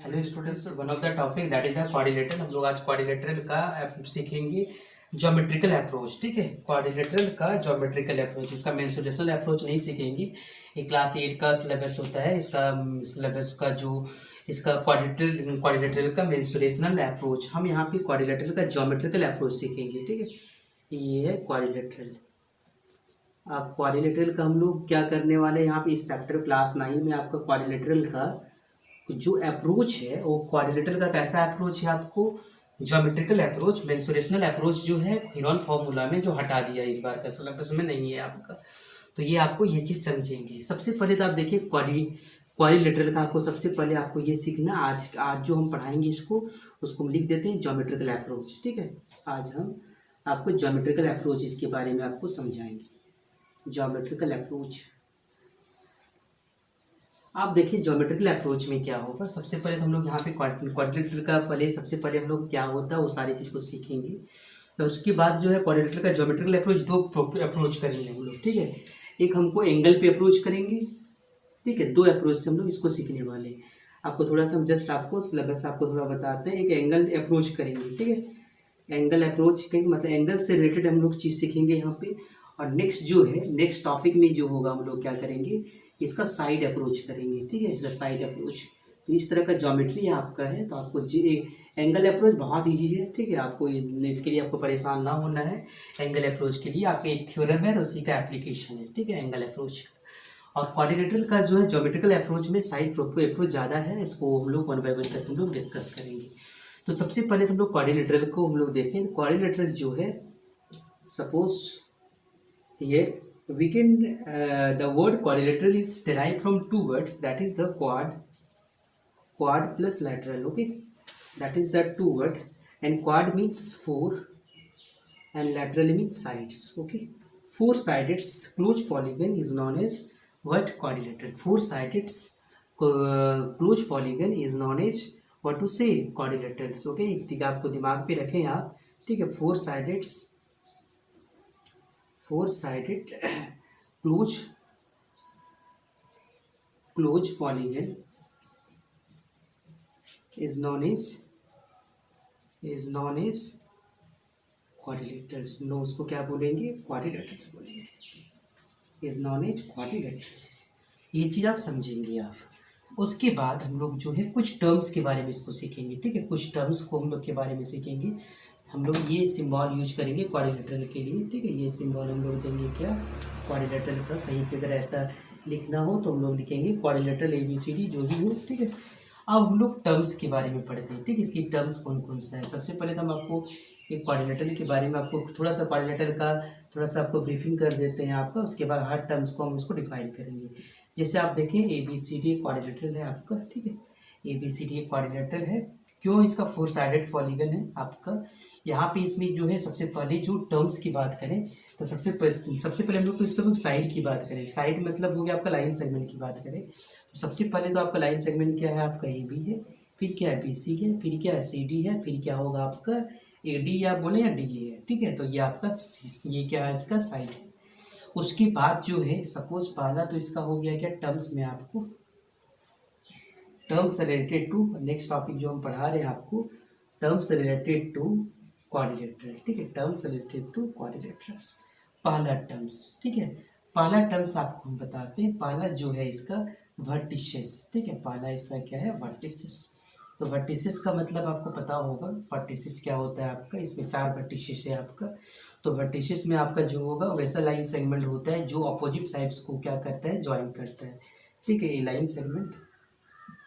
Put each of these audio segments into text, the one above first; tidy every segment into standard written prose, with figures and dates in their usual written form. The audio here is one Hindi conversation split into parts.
Hello students, one of the topic that is the quadrilateral. हम लोग आज क्वाड्रिलेटरल का सीखेंगे ज्योमेट्रिकल अप्रोच। ठीक है, क्वाड्रिलेटरल का ज्योमेट्रिकल अप्रोच, इसका मेंसुरेशनल अप्रोच नहीं सीखेंगे। ये क्लास 8 का सिलेबस होता है। इसका सिलेबस का जो इसका क्वाड्रिलेटरल का मेंसुरेशनल अप्रोच, हम यहाँ पे क्वाड्रिलेटरल का ज्योमेट्रिकल अप्रोच सीखेंगे। ठीक है, ये है क्वाड्रिलेटरल। अब क्वाड्रिलेटरल का हम लोग क्या करने वाले हैं यहाँ पे इस चैप्टर क्लास 9 में आपका क्वाड्रिलेटरल का जो अप्रोच है वो क्वाड्रिलेटरल का कैसा अप्रोच है, आपको ज्योमेट्रिकल अप्रोच, मेंसुरेशनल अप्रोच जो है हेरोन फॉर्मूला में जो हटा दिया इस बार का सिलेबस में नहीं है आपका, तो ये आपको ये चीज़ समझेंगे। सबसे पहले तो आप देखिए क्वाड्रिलेटरल का आपको सबसे पहले आपको ये सीखना, आज जो हम पढ़ाएंगे उसको हम लिख देते हैं ज्योमेट्रिकल अप्रोच। ठीक है, आज हम आपको ज्योमेट्रिकल अप्रोच इसके बारे में आपको समझाएंगे। ज्योमेट्रिकल अप्रोच, आप देखिए ज्योमेट्रिकल अप्रोच में क्या होगा। सबसे पहले तो हम लोग यहाँ पे क्वाड्रिलेटरल का पहले सबसे पहले हम लोग क्या होता है वो सारी चीज़ को सीखेंगे। तो उसके बाद जो है क्वाड्रिलेटरल का ज्योमेट्रिकल अप्रोच दो अप्रोच करेंगे हम लोग। ठीक है, एक हमको एंगल पे अप्रोच करेंगे। ठीक है, दो अप्रोच से हम लोग इसको सीखने वाले हैं। आपको थोड़ा सा जस्ट आपको सिलेबस आपको थोड़ा बताते हैं। एक एंगल अप्रोच करेंगे। ठीक है, एंगल अप्रोच करेंगे मतलब एंगल से रिलेटेड हम लोग चीज़ सीखेंगे यहाँ पे। और नेक्स्ट जो है नेक्स्ट टॉपिक में जो होगा हम लोग क्या करेंगे, इसका साइड अप्रोच करेंगे। ठीक है, इसका साइड अप्रोच, तो इस तरह का ज्योमेट्री आपका है। तो आपको एंगल अप्रोच बहुत इजी है। ठीक है, आपको इसके लिए आपको परेशान ना होना है। एंगल अप्रोच के लिए आपका एक थ्योरम है और उसी का एप्लीकेशन है। ठीक है, एंगल अप्रोच। और क्वाड्रिलेटरल का जो है ज्योमेट्रिकल अप्रोच में साइड अप्रोच ज़्यादा है, इसको हम लोग वन बाय वन करके हम लोग डिस्कस करेंगे। तो सबसे पहले हम लोग क्वाड्रिलेटरल को हम लोग देखें। क्वाड्रिलेटरल जो है, suppose here we can the word quadrilateral is derived from two words, that is the quad plus lateral. Okay, that is the two word, and quad means four and lateral means sides. Okay, four sided closed polygon is known as what? Quadrilateral. Four sided closed polygon is known as what to say? Quadrilaterals. Okay, ठीक है, आपको दिमाग पे रखें आप। ठीक है, four sided closed polygon is known as quadrilaterals. No, उसको क्या बोलेंगे? क्वाड्रिलेटरल्स बोलेंगे। Is known as quadrilaterals. ये चीज़ आप समझेंगे आप। उसके बाद हम लोग जो है कुछ टर्म्स के बारे में इसको सीखेंगे। ठीक है, कुछ टर्म्स को हम लोग के बारे में सीखेंगे। हम लोग ये सिंबल यूज करेंगे क्वाड्रिलेटरल के लिए। ठीक है, ये सिंबल हम लोग देंगे क्या? क्वाड्रिलेटरल का। कहीं पे अगर ऐसा लिखना हो तो हम लोग लिखेंगे क्वाड्रिलेटरल ABCD जो भी हो। ठीक है, अब हम लोग टर्म्स के बारे में पढ़ते हैं। ठीक है, इसकी टर्म्स कौन कौन सा है। सबसे पहले तो हम आपको एक क्वाड्रिलेटरल के बारे में आपको थोड़ा सा क्वाड्रिलेटरल का थोड़ा सा आपको ब्रीफिंग कर देते हैं आपका। उसके बाद हर टर्म्स को हम इसको डिफाइन करेंगे। जैसे आप देखें ABCD क्वाड्रिलेटरल है आपका। ठीक है, ABCD क्वाड्रिलेटरल है। क्यों? इसका फोर साइडेड पॉलीगन है आपका। यहाँ पे इसमें जो है सबसे पहले जो टर्म्स की बात करें तो सबसे पहले हम लोग तो इससे साइड की बात करें। साइड मतलब हो गया आपका लाइन सेगमेंट की बात करें तो सबसे पहले तो आपका लाइन सेगमेंट क्या है? आपका AB है, फिर क्या है? BC है, फिर क्या है? CD है, फिर क्या होगा आपका? AD या बोले या DA है। ठीक है, तो ये आपका ये क्या है? इसका साइड है। उसके बाद जो है सपोज पहला तो इसका हो गया क्या टर्म्स में आपको, terms related to next topic जो हम पढ़ा रहे हैं आपको, टर्म्स रिलेटेड टू क्वाड्रिलेटरल। ठीक है, टर्म्स रिलेटेड टू क्वाड्रिलेटरल्स। पहला टर्म्स, ठीक है, पहला टर्म्स आपको हम बताते हैं। पहला जो है इसका वर्टिसेस। ठीक है, पहला इसका क्या है? वर्टिसेस। तो वर्टिसेस का मतलब आपको पता होगा, वर्टिसेस क्या होता है आपका। इसमें 4 वर्टिसेस है आपका। तो वर्टिसेस में आपका जो होगा वैसा लाइन सेगमेंट होता है जो अपोजिट साइड्स को क्या करता है? ज्वाइन करता है। ठीक है, ये लाइन सेगमेंट,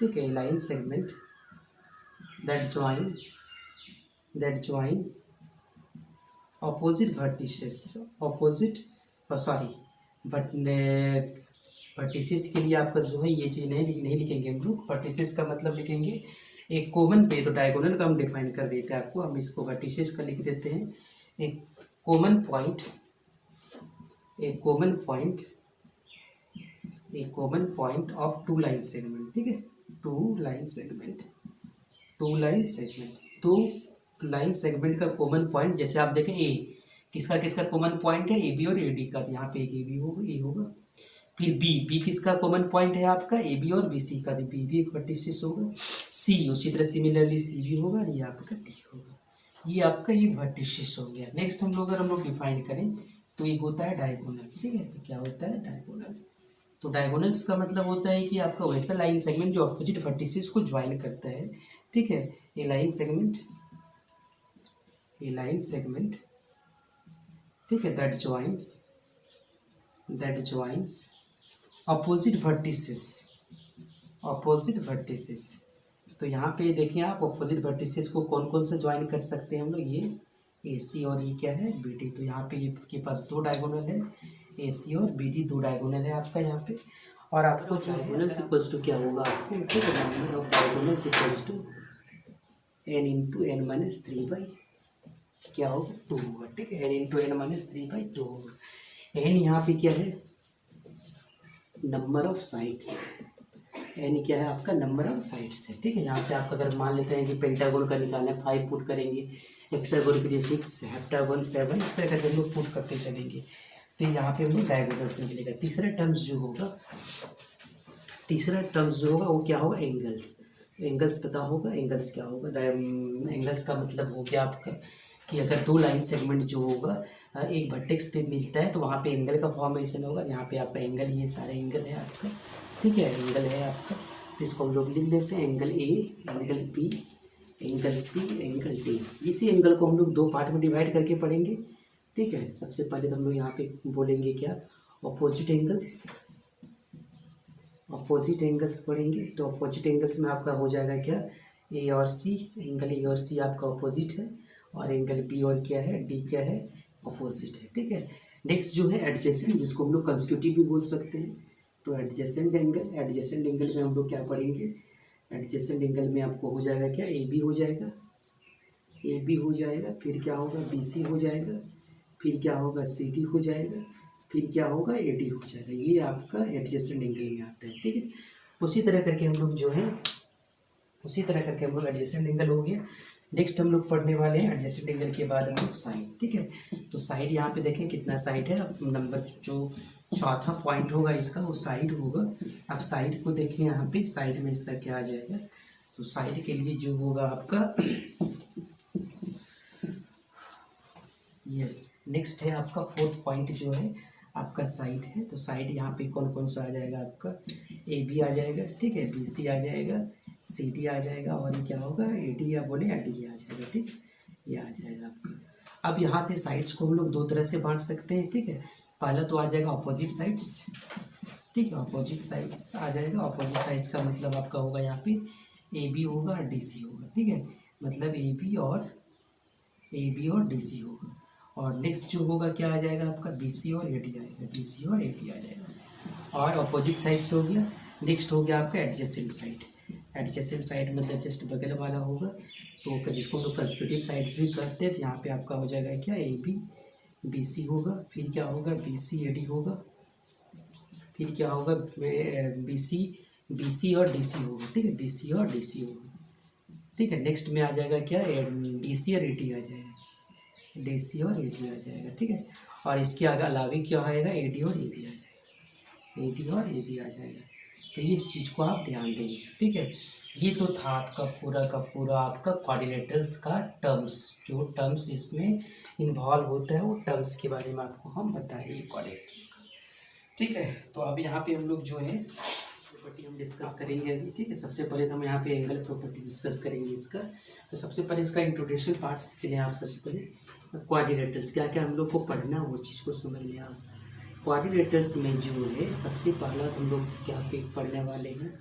ठीक है, line segment that join opposite vertices, vertices के लिए आपका जो है ये चीज़ नहीं लिखेंगे हम लोग। वर्टिसेस का मतलब लिखेंगे एक कॉमन पे, तो डायगोनल का हम डिफाइन कर देते हैं आपको। हम इसको वर्टिसेस का लिख देते हैं एक common point of two line segment. ठीक है, टू लाइन सेगमेंट। तो लाइन सेगमेंट का कॉमन पॉइंट, जैसे आप देखें ए, किसका कॉमन पॉइंट है? AB और AD का। यहाँ पे एक AB होगा, ए होगा, फिर बी किसका कॉमन पॉइंट है आपका, ए बी और बी सी का, बी भी एक वर्टिसिस होगा। सी उसी तरह सिमिलरली सी भी होगा और ये आपका डी होगा। ये आपका ये वर्टिसिस हो गया। नेक्स्ट हम लोग अगर हम लोग डिफाइन करें तो एक होता है डायगोनल, ठीक है। तो क्या होता है डायगोनल, तो डायगोनल्स का मतलब होता है कि आपका वैसा लाइन सेगमेंट जो अपोजिट वर्टिसिस को ज्वाइन करता है, ठीक है। ये लाइन सेगमेंट ठीक है, दैट ज्वाइंस अपोजिट वर्टिसिस। तो यहाँ पे देखें आप अपोजिट वर्टिसिस को कौन कौन सा ज्वाइन कर सकते हैं हम लोग, ये ए सी और ये क्या है बी डी। तो यहाँ पे ये के पास दो डायगोनल है, ए सी और बी डी दो डायगोनल है आपका यहाँ पे। और आपको डायगोनल्स इक्वल्स टू क्या होगा आपको, number of diagonals equals to N into N minus 3 क्या होगा 2 होगा, ठीक है। एन इंटू एन माइनस 3/2 होगा। एन यहाँ पे क्या है, नंबर ऑफ साइड्स, एन क्या है आपका नंबर ऑफ साइड्स है, ठीक है। यहाँ से आप अगर मान लेते हैं कि पेंटागोन का निकालना है 5 पुट करेंगे, हेक्सागोन के लिए 6, हेप्टागोन 7, इस तरह करके हम लोग पुट करते चलेंगे। तो यहाँ पे हम लोग डायगोनल्स निकलेगा। तीसरा टर्म्स जो होगा वो क्या होगा, एंगल्स पता होगा। एंगल्स क्या होगा, एंगल्स का मतलब हो गया आपका कि अगर दो लाइन सेगमेंट जो होगा एक वर्टेक्स पे मिलता है तो वहाँ पे एंगल का फॉर्मेशन होगा। यहाँ पे आपका एंगल, ये सारे एंगल है आपका, ठीक है। एंगल है आपका, तो इसको हम लोग लिख लेते हैं, angle A, angle B, angle C, angle D. इसी एंगल को हम लोग दो पार्ट में डिवाइड करके पढ़ेंगे, ठीक है। सबसे पहले तो हम लोग यहाँ पे बोलेंगे क्या, अपोजिट एंगल्स पढ़ेंगे। तो अपोजिट एंगल्स में आपका हो जाएगा क्या, ए और सी, एंगल ए और सी आपका अपोजिट है, और एंगल बी और क्या है डी क्या है अपोजिट है, ठीक है। नेक्स्ट जो है एडजेसेंट, जिसको हम लोग कंस्टिट्यूटिव भी बोल सकते हैं। तो एडजेसेंट एंगल में हम लोग क्या पढ़ेंगे, एडजेसेंट एंगल में आपको हो जाएगा क्या, ए बी हो जाएगा, फिर क्या होगा बी सी हो जाएगा, फिर क्या होगा सी डी हो जाएगा, फिर क्या होगा ए डी हो जाएगा। ये आपका एडजेसेंट एंगल में आता है, ठीक है। उसी तरह करके हम लोग एडजेसेंट एंगल हो गया। नेक्स्ट हम लोग पढ़ने वाले हैं एडजेसेंट एंगल के बाद हम लोग साइड, ठीक है। तो साइड यहाँ पे देखें कितना साइड है, नंबर जो चौथा पॉइंट होगा इसका वो साइड होगा। अब साइड को देखें यहाँ पे, साइड में इसका क्या आ जाएगा, तो साइड के लिए जो होगा आपका नेक्स्ट है आपका फोर्थ पॉइंट जो है आपका साइड है। तो साइड यहाँ पे कौन कौन सा आ जाएगा आपका, ए बी आ जाएगा, ठीक है, बी सी आ जाएगा, सी डी आ जाएगा, और ये क्या होगा ए डी या बोले या डी आ जाएगा, ठीक, ये आ जाएगा आपका। अब यहाँ से साइड्स को हम लोग दो तरह से बांट सकते हैं, ठीक है। पहला तो आ जाएगा अपोजिट साइड्स, ठीक है, अपोजिट साइड्स आ जाएगा। अपोजिट साइड्स का मतलब आपका होगा यहाँ पे ए बी होगा डी सी होगा, ठीक है, मतलब ए बी और डी सी होगा। और नेक्स्ट जो होगा क्या आ जाएगा आपका बी सी और ए डी आएगा, बी सी और ए डी आ जाएगा। और अपोजिट साइड्स हो गया। नेक्स्ट हो गया आपका एडजेसेंट साइड मतलब जस्ट बगल वाला होगा, तो जिसको हम लोग कंस्टिट्यूटिव साइड भी करते हैं। तो यहाँ पे आपका हो जाएगा क्या ए बी बी सी होगा, फिर क्या होगा बी सी ए डी होगा, फिर क्या होगा बी सी और डी सी होगा, ठीक है, बी सी और डी सी होगा, ठीक है। नेक्स्ट में आ जाएगा क्या डी सी और ए डी आ जाएगा, डी सी और ए डी आ जाएगा, ठीक है। और इसके आगे अलावा क्या आएगा ए डी और ए बी आ जाएगा, ए डी और ए बी आ जाएगा। तो इस चीज़ को आप ध्यान देंगे, ठीक है। ये तो था आपका पूरा का पूरा आपका क्वाड्रिलेटरल्स का टर्म्स, जो टर्म्स इसमें इन्वॉल्व होता है वो टर्म्स के बारे में आपको हम बताएंगे क्वाड्रिलेटरल का, ठीक है। तो अब यहाँ पे हम लोग जो है प्रॉपर्टी हम डिस्कस करेंगे अभी, ठीक है। सबसे पहले तो हम यहाँ पे एंगल प्रॉपर्टी डिस्कस करेंगे इसका। तो सबसे पहले इसका इंट्रोडक्शन पार्ट्स के लिए आप सबसे पहले क्वाड्रिलेटरल्स क्या क्या हम लोग को पढ़ना है वो चीज़ को समझ लें आप। क्वाड्रिलेटरल्स में जो है सबसे पहला हम लोग क्या पढ़ने वाले हैं,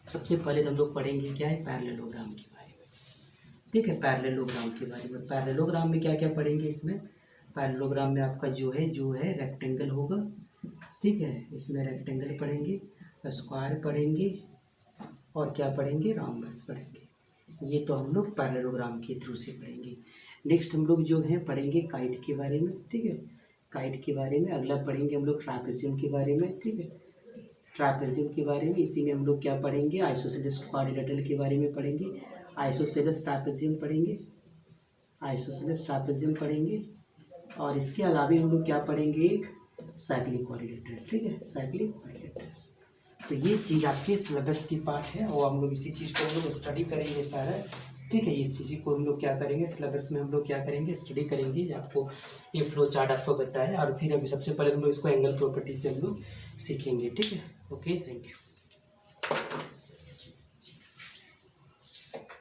सबसे पहले हम लोग पढ़ेंगे क्या है पैरेललोग्राम के बारे में, ठीक है। पैरेललोग्राम के बारे में, पैरेललोग्राम में क्या क्या पढ़ेंगे इसमें, पैरेललोग्राम में आपका जो है रेक्टेंगल होगा, ठीक है, इसमें रेक्टेंगल पढ़ेंगे, स्क्वायर पढ़ेंगे, और क्या पढ़ेंगे रॉम्बस पढ़ेंगे। ये तो हम लोग पैरेललोग्राम के थ्रू से पढ़ेंगे। नेक्स्ट हम लोग जो है पढ़ेंगे काइट के बारे में, ठीक है, काइट के बारे में। अगला पढ़ेंगे हम लोग ट्रापेजियम के बारे में, ठीक है, ट्रापेजियम के बारे में। इसी में हम लोग क्या पढ़ेंगे आइसोसेलेस क्वाड्रिलेटरल के बारे में पढ़ेंगे, आइसोसेलेस ट्रापेजियम पढ़ेंगे, और इसके अलावा हम लोग क्या पढ़ेंगे एक साइक्लिक कोऑर्डिनेटर, ठीक है, साइक्लिक कोऑर्डिनेटर्स। तो ये चीज़ आपके सिलेबस की पार्ट है और हम लोग इसी चीज़ को हम लोग स्टडी करेंगे सारा, ठीक है। इस चीज़ को हम लोग क्या करेंगे, सिलेबस में हम लोग क्या करेंगे, स्टडी करेंगे। आपको ये फ्लो चार्ट आपको बताया और फिर अभी सबसे पहले हम लोग इसको एंगल प्रॉपर्टी से हम लोग सीखेंगे, ठीक है। Okay, thank you.